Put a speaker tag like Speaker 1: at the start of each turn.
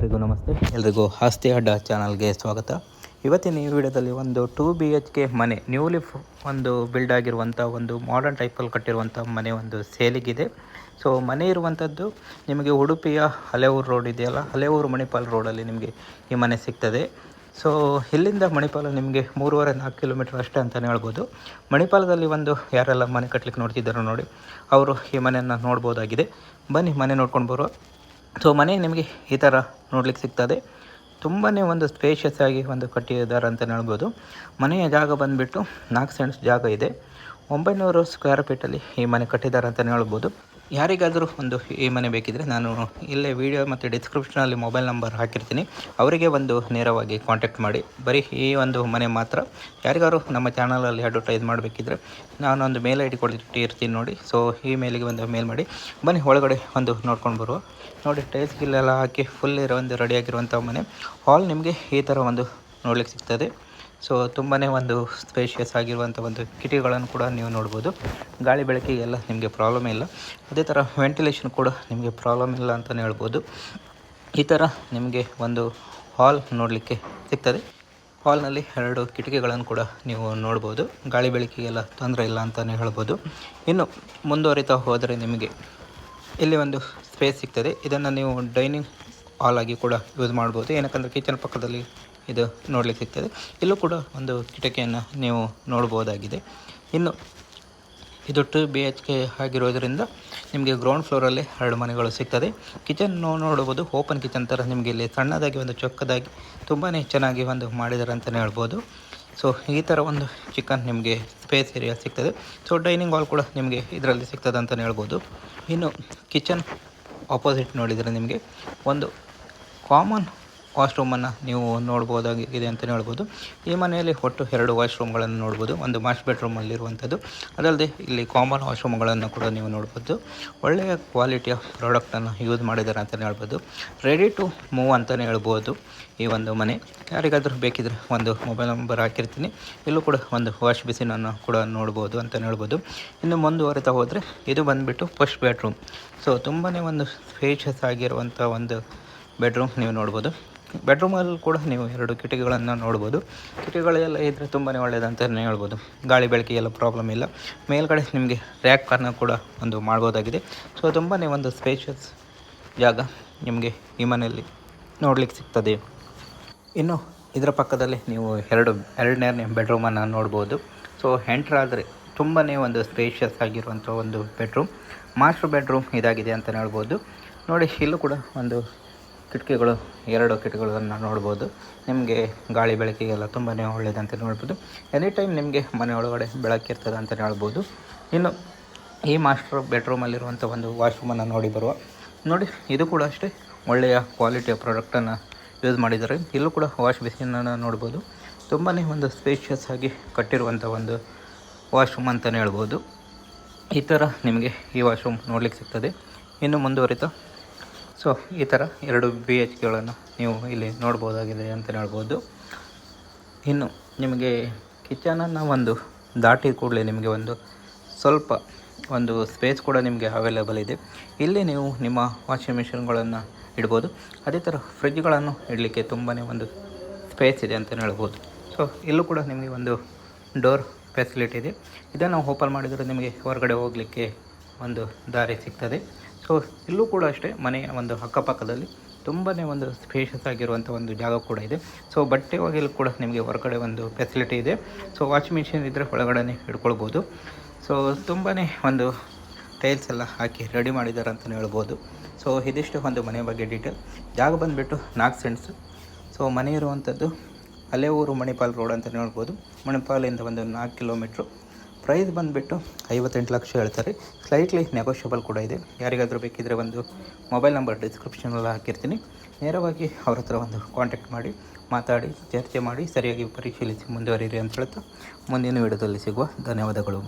Speaker 1: ಎಲ್ಲರಿಗೂ ನಮಸ್ತೆ. ಎಲ್ರಿಗೂ ಆಸ್ತಿ ಅಡ್ಡ ಚಾನಲ್ಗೆ ಸ್ವಾಗತ. ಇವತ್ತಿನ ಈ ವಿಡಿಯೋದಲ್ಲಿ ಒಂದು 2 BHK ಮನೆ ನ್ಯೂಲಿ ಒಂದು ಬಿಲ್ಡ್ ಆಗಿರುವಂಥ ಒಂದು ಮಾಡರ್ನ್ ಟೈಪಲ್ಲಿ ಕಟ್ಟಿರುವಂಥ ಮನೆ ಒಂದು ಸೇಲಿಗಿದೆ. ಸೊ ಮನೆ ಇರುವಂಥದ್ದು ನಿಮಗೆ ಉಡುಪಿಯ ಹಲೇಊರು ರೋಡ್ ಇದೆಯಲ್ಲ, ಹಲೇಊರು ಮಣಿಪಾಲ್ ರೋಡಲ್ಲಿ ನಿಮಗೆ ಈ ಮನೆ ಸಿಗ್ತದೆ. ಸೊ ಇಲ್ಲಿಂದ ಮಣಿಪಾಲ ನಿಮಗೆ 3.5-4 ಕಿಲೋಮೀಟರ್ ಅಷ್ಟೇ ಅಂತಲೇ ಹೇಳ್ಬೋದು. ಮಣಿಪಾಲದಲ್ಲಿ ಒಂದು ಯಾರೆಲ್ಲ ಮನೆ ಕಟ್ಟಲಿಕ್ಕೆ ನೋಡ್ತಿದ್ದಾರೋ ನೋಡಿ, ಅವರು ಈ ಮನೆಯನ್ನು ನೋಡ್ಬೋದಾಗಿದೆ. ಬನ್ನಿ ಮನೆ ನೋಡ್ಕೊಂಡು ಬರುವ. ಸೊ ಮನೆ ನಿಮಗೆ ಈ ಥರ ನೋಡ್ಲಿಕ್ಕೆ ಸಿಗ್ತದೆ. ತುಂಬಾ ಒಂದು ಸ್ಪೇಷಿಯಸ್ ಆಗಿ ಒಂದು ಕಟ್ಟಿದ್ದಾರೆ ಅಂತಲೇ ಹೇಳ್ಬೋದು. ಮನೆಯ ಜಾಗ ಬಂದುಬಿಟ್ಟು 4 ಸೆಂಟ್ಸ್ ಜಾಗ ಇದೆ. 900 ಸ್ಕ್ವೇರ್ ಫೀಟಲ್ಲಿ ಈ ಮನೆ ಕಟ್ಟಿದ್ದಾರೆ ಅಂತಲೇ ಹೇಳ್ಬೋದು. ಯಾರಿಗಾದರೂ ಒಂದು ಈ ಮನೆ ಬೇಕಿದ್ದರೆ ನಾನು ಇಲ್ಲೇ ವಿಡಿಯೋ ಮತ್ತು ಡಿಸ್ಕ್ರಿಪ್ಷನಲ್ಲಿ ಮೊಬೈಲ್ ನಂಬರ್ ಹಾಕಿರ್ತೀನಿ, ಅವರಿಗೆ ಒಂದು ನೇರವಾಗಿ ಕಾಂಟ್ಯಾಕ್ಟ್ ಮಾಡಿ. ಬರೀ ಈ ಒಂದು ಮನೆ ಮಾತ್ರ. ಯಾರಿಗಾರು ನಮ್ಮ ಚಾನಲಲ್ಲಿ ಅಡ್ವರ್ಟೈಸ್ ಮಾಡಬೇಕಿದ್ರೆ ನಾನೊಂದು ಮೇಲ್ ID ಕೊಟ್ಟಿರ್ತೀನಿ ನೋಡಿ. ಸೊ ಈ ಮೇಲಿಗೆ ಒಂದು ಮೇಲ್ ಮಾಡಿ. ಬನ್ನಿ ಒಳಗಡೆ ಒಂದು ನೋಡ್ಕೊಂಡು ಬರುವ. ನೋಡಿ ಟೈಲ್ಸ್ ಗಿಲ್ಲೆಲ್ಲ ಹಾಕಿ ಫುಲ್ ಇರೋ ಒಂದು ರೆಡಿಯಾಗಿರುವಂಥ ಮನೆ. ಹಾಲ್ ನಿಮಗೆ ಈ ಥರ ಒಂದು ನೋಡ್ಲಿಕ್ಕೆ ಸಿಗ್ತದೆ. ಸೊ ತುಂಬಾ ಒಂದು ಸ್ಪೇಷಿಯಸ್ ಆಗಿರುವಂಥ ಒಂದು ಕಿಟಕಿಗಳನ್ನು ಕೂಡ ನೀವು ನೋಡ್ಬೋದು. ಗಾಳಿ ಬೆಳಕಿಗೆಲ್ಲ ನಿಮಗೆ ಪ್ರಾಬ್ಲಮ್ ಇಲ್ಲ. ಅದೇ ಥರ ವೆಂಟಿಲೇಷನ್ ಕೂಡ ನಿಮಗೆ ಪ್ರಾಬ್ಲಮ್ ಇಲ್ಲ ಅಂತಲೇ ಹೇಳ್ಬೋದು. ಈ ಥರ ನಿಮಗೆ ಒಂದು ಹಾಲ್ ನೋಡಲಿಕ್ಕೆ ಸಿಗ್ತದೆ. ಹಾಲ್ನಲ್ಲಿ 2 ಕಿಟಕಿಗಳನ್ನು ಕೂಡ ನೀವು ನೋಡ್ಬೋದು. ಗಾಳಿ ಬೆಳಕಿಗೆಲ್ಲ ತೊಂದರೆ ಇಲ್ಲ ಅಂತಲೇ ಹೇಳ್ಬೋದು. ಇನ್ನು ಮುಂದುವರಿತಾ ಹೋದರೆ ನಿಮಗೆ ಇಲ್ಲಿ ಒಂದು ಸ್ಪೇಸ್ ಸಿಗ್ತದೆ. ಇದನ್ನು ನೀವು ಡೈನಿಂಗ್ ಹಾಲ್ ಆಗಿ ಕೂಡ ಯೂಸ್ ಮಾಡ್ಬೋದು. ಏನಕ್ಕಂದರೆ ಕಿಚನ್ ಪಕ್ಕದಲ್ಲಿ ಇದು ನೋಡಲಿಕ್ಕೆ ಸಿಗ್ತದೆ. ಇಲ್ಲೂ ಕೂಡ ಒಂದು ಕಿಟಕಿಯನ್ನು ನೀವು ನೋಡ್ಬೋದಾಗಿದೆ. ಇನ್ನು ಇದು 2 BHK ಆಗಿರೋದರಿಂದ ನಿಮಗೆ ಗ್ರೌಂಡ್ ಫ್ಲೋರಲ್ಲಿ 2 ಮನೆಗಳು ಸಿಗ್ತದೆ. ಕಿಚನ್ ನೋಡ್ಬೋದು. ಓಪನ್ ಕಿಚನ್ ಥರ ನಿಮಗೆ ಇಲ್ಲಿ ಸಣ್ಣದಾಗಿ ಒಂದು ಚೊಕ್ಕದಾಗಿ ತುಂಬಾ ಚೆನ್ನಾಗಿ ಒಂದು ಮಾಡಿದ್ದಾರೆ ಅಂತಲೇ ಹೇಳ್ಬೋದು. ಸೊ ಈ ಥರ ಒಂದು ಚಿಕನ್ ನಿಮಗೆ ಸ್ಪೇಸ್ ಏರಿಯಾ ಸಿಗ್ತದೆ. ಸೊ ಡೈನಿಂಗ್ ಹಾಲ್ ಕೂಡ ನಿಮಗೆ ಇದರಲ್ಲಿ ಸಿಗ್ತದೆ ಅಂತಲೇ ಹೇಳ್ಬೋದು. ಇನ್ನು ಕಿಚನ್ ಆಪೋಸಿಟ್ ನೋಡಿದರೆ ನಿಮಗೆ ಒಂದು ಕಾಮನ್ ವಾಶ್ರೂಮನ್ನು ನೀವು ನೋಡ್ಬೋದಾಗಿದೆ ಅಂತಲೇ ಹೇಳ್ಬೋದು. ಈ ಮನೆಯಲ್ಲಿ ಒಟ್ಟು 2 ವಾಶ್ರೂಮ್ಗಳನ್ನು ನೋಡ್ಬೋದು. ಒಂದು ಮಾಸ್ಟರ್ ಬೆಡ್ರೂಮಲ್ಲಿರುವಂಥದ್ದು, ಅದಲ್ಲದೆ ಇಲ್ಲಿ ಕಾಮನ್ ವಾಶ್ರೂಮ್ಗಳನ್ನು ಕೂಡ ನೀವು ನೋಡ್ಬೋದು. ಒಳ್ಳೆಯ ಕ್ವಾಲಿಟಿಯ ಪ್ರಾಡಕ್ಟನ್ನು ಯೂಸ್ ಮಾಡಿದ್ದಾರೆ ಅಂತಲೇ ಹೇಳ್ಬೋದು. ರೆಡಿ ಟು ಮೂವ್ ಅಂತಲೇ ಹೇಳ್ಬೋದು ಈ ಒಂದು ಮನೆ. ಯಾರಿಗಾದರೂ ಬೇಕಿದ್ರೆ ಒಂದು ಮೊಬೈಲ್ ನಂಬರ್ ಹಾಕಿರ್ತೀನಿ. ಇಲ್ಲೂ ಕೂಡ ಒಂದು ವಾಶ್ ಬೇಸಿನನ್ನು ಕೂಡ ನೋಡ್ಬೋದು ಅಂತಲೇ ಹೇಳ್ಬೋದು. ಇನ್ನು ಮುಂದುವರಿತಾ ಹೋದರೆ ಇದು ಬಂದುಬಿಟ್ಟು ಫಸ್ಟ್ ಬೆಡ್ರೂಮ್. ಸೊ ತುಂಬಾ ಒಂದು ಸ್ಪೇಷಿಯಸ್ ಆಗಿರುವಂಥ ಒಂದು ಬೆಡ್ರೂಮ್ ನೀವು ನೋಡ್ಬೋದು. ಬೆಡ್ರೂಮಲ್ಲಿ ಕೂಡ ನೀವು 2 ಕಿಟಕಿಗಳನ್ನು ನೋಡ್ಬೋದು. ಕಿಟಕಿಗಳೆಲ್ಲ ಇದ್ದರೆ ತುಂಬಾ ಒಳ್ಳೆಯದಂತಲೇ ಹೇಳ್ಬೋದು. ಗಾಳಿ ಬೆಳಕಿಗೆಲ್ಲ ಪ್ರಾಬ್ಲಮ್ ಇಲ್ಲ. ಮೇಲ್ಗಡೆ ನಿಮಗೆ ರ್ಯಾಕನ್ನು ಕೂಡ ಒಂದು ಮಾಡ್ಬೋದಾಗಿದೆ. ಸೊ ತುಂಬಾ ಒಂದು ಸ್ಪೇಷಿಯಸ್ ಜಾಗ ನಿಮಗೆ ಈ ಮನೆಯಲ್ಲಿ ನೋಡಲಿಕ್ಕೆ ಸಿಗ್ತದೆ. ಇನ್ನು ಇದರ ಪಕ್ಕದಲ್ಲಿ ನೀವು ಎರಡನೇ ಬೆಡ್ರೂಮನ್ನು ನೋಡ್ಬೋದು. ಸೊ ಎಂಟ್ರಾದರೆ ತುಂಬಾ ಒಂದು ಸ್ಪೇಷಿಯಸ್ ಆಗಿರುವಂಥ ಒಂದು ಬೆಡ್ರೂಮ್. ಮಾಸ್ಟರ್ ಬೆಡ್ರೂಮ್ ಇದಾಗಿದೆ ಅಂತಲೇ ಹೇಳ್ಬೋದು. ನೋಡಿ ಇಲ್ಲೂ ಕೂಡ ಒಂದು ಕಿಟಕಿಗಳು 2 ಕಿಟಕಿಗಳನ್ನು ನೋಡ್ಬೋದು. ನಿಮಗೆ ಗಾಳಿ ಬೆಳಕಿಗೆಲ್ಲ ತುಂಬಾ ಒಳ್ಳೆಯದಂತ ನೋಡ್ಬೋದು. ಎನಿ ಟೈಮ್ ನಿಮಗೆ ಮನೆ ಒಳಗಡೆ ಬೆಳಕಿರ್ತದೆ ಅಂತಲೇ ಹೇಳ್ಬೋದು. ಇನ್ನು ಈ ಮಾಸ್ಟರ್ ಬೆಡ್ರೂಮಲ್ಲಿರುವಂಥ ಒಂದು ವಾಶ್ರೂಮನ್ನು ನೋಡಿ ಬರುವ. ನೋಡಿ ಇದು ಕೂಡ ಅಷ್ಟೇ ಒಳ್ಳೆಯ ಕ್ವಾಲಿಟಿಯ ಪ್ರಾಡಕ್ಟನ್ನು ಯೂಸ್ ಮಾಡಿದ್ದಾರೆ. ಇಲ್ಲೂ ಕೂಡ ವಾಶ್ ಬೇಸಿನನ್ನು ನೋಡ್ಬೋದು. ತುಂಬಾ ಒಂದು ಸ್ಪೇಷಿಯಸ್ ಆಗಿ ಕಟ್ಟಿರುವಂಥ ಒಂದು ವಾಶ್ರೂಮ್ ಅಂತಲೇ ಹೇಳ್ಬೋದು. ಈ ಥರ ನಿಮಗೆ ಈ ವಾಶ್ರೂಮ್ ನೋಡಲಿಕ್ಕೆ ಸಿಗ್ತದೆ. ಇನ್ನು ಮುಂದುವರಿತಾ ಸೊ ಈ ಥರ 2 BHKಗಳನ್ನು ನೀವು ಇಲ್ಲಿ ನೋಡ್ಬೋದಾಗಿದೆ ಅಂತಲೇ ಹೇಳ್ಬೋದು. ಇನ್ನು ನಿಮಗೆ ಕಿಚನನ್ನು ಒಂದು ದಾಟಿ ಕೂಡಲೇ ನಿಮಗೆ ಒಂದು ಸ್ವಲ್ಪ ಒಂದು ಸ್ಪೇಸ್ ಕೂಡ ನಿಮಗೆ ಅವೈಲೇಬಲ್ ಇದೆ. ಇಲ್ಲಿ ನೀವು ನಿಮ್ಮ ವಾಷಿಂಗ್ ಮಿಷಿನ್ಗಳನ್ನು ಇಡ್ಬೋದು. ಅದೇ ಥರ ಫ್ರಿಜ್ಗಳನ್ನು ಇಡಲಿಕ್ಕೆ ತುಂಬಾ ಒಂದು ಸ್ಪೇಸ್ ಇದೆ ಅಂತಲೇ ಹೇಳ್ಬೋದು. ಸೊ ಇಲ್ಲೂ ಕೂಡ ನಿಮಗೆ ಒಂದು ಡೋರ್ ಫೆಸಿಲಿಟಿ ಇದೆ. ಇದನ್ನು ಓಪನ್ ಮಾಡಿದರೆ ನಿಮಗೆ ಹೊರಗಡೆ ಹೋಗಲಿಕ್ಕೆ ಒಂದು ದಾರಿ ಸಿಗ್ತದೆ. ಸೊ ಇಲ್ಲೂ ಕೂಡ ಅಷ್ಟೇ ಮನೆಯ ಒಂದು ಅಕ್ಕಪಕ್ಕದಲ್ಲಿ ತುಂಬಾ ಒಂದು ಸ್ಪೇಷಿಯಸ್ ಆಗಿರುವಂಥ ಒಂದು ಜಾಗ ಕೂಡ ಇದೆ. ಸೊ ಬಟ್ಟೆ ಒಗೆಯಲು ಕೂಡ ನಿಮಗೆ ಹೊರಗಡೆ ಒಂದು ಫೆಸಿಲಿಟಿ ಇದೆ. ಸೊ ವಾಷಿಂಗ್ ಮಿಷಿನ್ ಇದ್ದರೆ ಒಳಗಡೆ ಇಟ್ಕೊಳ್ಬೋದು. ಸೊ ತುಂಬಾ ಒಂದು ಟೈಲ್ಸ್ ಎಲ್ಲ ಹಾಕಿ ರೆಡಿ ಮಾಡಿದ್ದಾರೆ ಅಂತಲೇ ಹೇಳ್ಬೋದು. ಸೊ ಇದಿಷ್ಟು ಒಂದು ಮನೆ ಬಗ್ಗೆ ಡೀಟೇಲ್. ಜಾಗ ಬಂದುಬಿಟ್ಟು 4 ಸೆಂಟ್ಸ್. ಸೊ ಮನೆ ಇರುವಂಥದ್ದು ಹಲೇಊರು ಮಣಿಪಾಲ್ ರೋಡ್ ಅಂತಲೇ ಹೇಳ್ಬೋದು. ಮಣಿಪಾಲಿಂದ ಒಂದು 4 ಕಿಲೋಮೀಟ್ರು. ಪ್ರೈಸ್ ಬಂದುಬಿಟ್ಟು 58 ಲಕ್ಷ ಹೇಳ್ತಾರೆ. ಸ್ಲೈಟ್ಲಿ ನೆಗೋಷಿಯಬಲ್ ಕೂಡ ಇದೆ. ಯಾರಿಗಾದರೂ ಬೇಕಿದ್ದರೆ ಒಂದು ಮೊಬೈಲ್ ನಂಬರ್ ಡಿಸ್ಕ್ರಿಪ್ಷನಲ್ಲಿ ಹಾಕಿರ್ತೀನಿ. ನೇರವಾಗಿ ಅವ್ರ ಹತ್ರ ಒಂದು ಕಾಂಟ್ಯಾಕ್ಟ್ ಮಾಡಿ ಮಾತಾಡಿ ಚರ್ಚೆ ಮಾಡಿ ಸರಿಯಾಗಿ ಪರಿಶೀಲಿಸಿ ಮುಂದುವರಿಯಿರಿ ಅಂತ ಹೇಳ್ತಾ ಮುಂದಿನ ವಿಡಿಯೋದಲ್ಲಿ ಸಿಗುವ. ಧನ್ಯವಾದಗಳು.